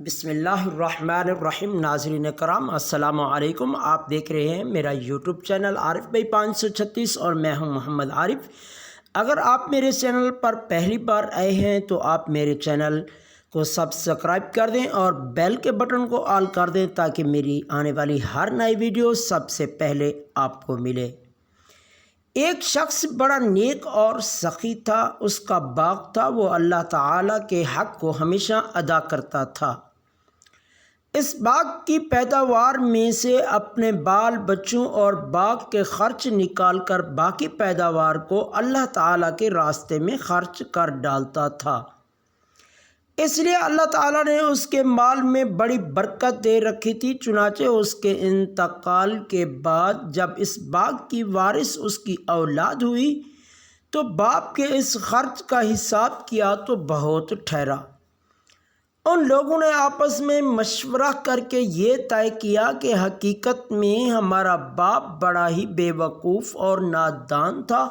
بسم اللہ الرحمن الرحیم۔ ناظرین کرام السلام علیکم۔ آپ دیکھ رہے ہیں میرا یوٹیوب چینل عارف بھائی 536 اور میں ہوں محمد عارف۔ اگر آپ میرے چینل پر پہلی بار آئے ہیں تو آپ میرے چینل کو سبسکرائب کر دیں اور بیل کے بٹن کو آل کر دیں تاکہ میری آنے والی ہر نئی ویڈیو سب سے پہلے آپ کو ملے۔ ایک شخص بڑا نیک اور سخی تھا، اس کا باغ تھا، وہ اللہ تعالیٰ کے حق کو ہمیشہ ادا کرتا تھا۔ اس باغ کی پیداوار میں سے اپنے بال بچوں اور باغ کے خرچ نکال کر باقی پیداوار کو اللہ تعالیٰ کے راستے میں خرچ کر ڈالتا تھا۔ اس لیے اللہ تعالیٰ نے اس کے مال میں بڑی برکت دے رکھی تھی۔ چنانچہ اس کے انتقال کے بعد جب اس باغ کی وارث اس کی اولاد ہوئی تو باپ کے اس خرچ کا حساب کیا تو بہت ٹھہرا۔ ان لوگوں نے آپس میں مشورہ کر کے یہ طے کیا کہ حقیقت میں ہمارا باپ بڑا ہی بے وقوف اور نادان تھا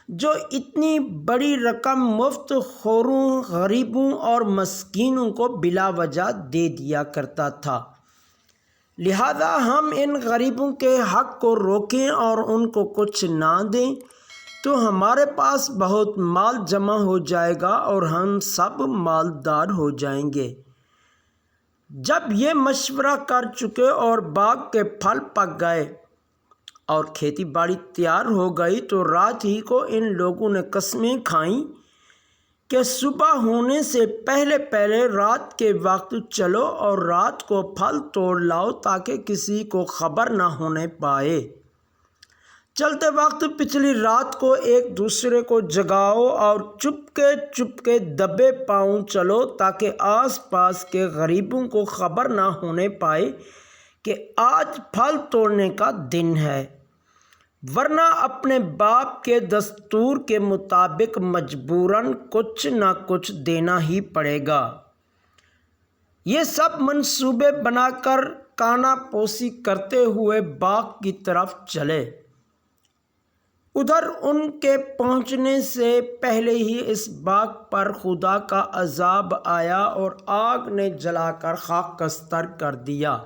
جو اتنی بڑی رقم مفت خوروں، غریبوں اور مسکینوں کو بلا وجہ دے دیا کرتا تھا۔ لہذا ہم ان غریبوں کے حق کو روکیں اور ان کو کچھ نہ دیں تو ہمارے پاس بہت مال جمع ہو جائے گا اور ہم سب مالدار ہو جائیں گے۔ جب یہ مشورہ کر چکے اور باغ کے پھل پک گئے اور کھیتی باڑی تیار ہو گئی تو رات ہی کو ان لوگوں نے قسمیں کھائیں کہ صبح ہونے سے پہلے پہلے رات کے وقت چلو اور رات کو پھل توڑ لاؤ تاکہ کسی کو خبر نہ ہونے پائے۔ چلتے وقت پچھلی رات کو ایک دوسرے کو جگاؤ اور چپکے دبے پاؤں چلو تاکہ آس پاس کے غریبوں کو خبر نہ ہونے پائے کہ آج پھل توڑنے کا دن ہے، ورنہ اپنے باپ کے دستور کے مطابق مجبوراً کچھ نہ کچھ دینا ہی پڑے گا۔ یہ سب منصوبے بنا کر کانا پوسی کرتے ہوئے باغ کی طرف چلے۔ ادھر ان کے پہنچنے سے پہلے ہی اس باغ پر خدا کا عذاب آیا اور آگ نے جلا کر خاکستر کر دیا۔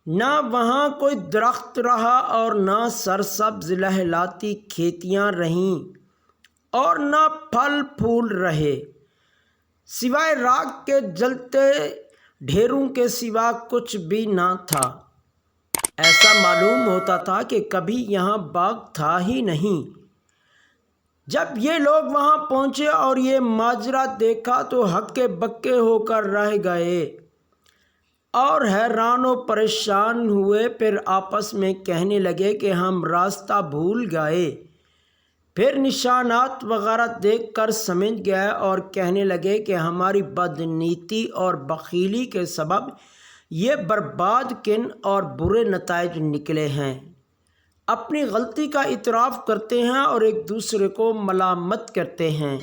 نہ وہاں کوئی درخت رہا اور نہ سرسبز لہلاتی کھیتیاں رہیں اور نہ پھل پھول رہے، سوائے راکھ کے جلتے ڈھیروں کے سوا کچھ بھی نہ تھا۔ ایسا معلوم ہوتا تھا کہ کبھی یہاں باغ تھا ہی نہیں۔ جب یہ لوگ وہاں پہنچے اور یہ ماجرا دیکھا تو ہکے بکے ہو کر رہ گئے اور حیران و پریشان ہوئے۔ پھر آپس میں کہنے لگے کہ ہم راستہ بھول گئے۔ پھر نشانات وغیرہ دیکھ کر سمجھ گئے اور کہنے لگے کہ ہماری بدنیتی اور بخیلی کے سبب یہ برباد کن اور برے نتائج نکلے ہیں۔ اپنی غلطی کا اعتراف کرتے ہیں اور ایک دوسرے کو ملامت کرتے ہیں۔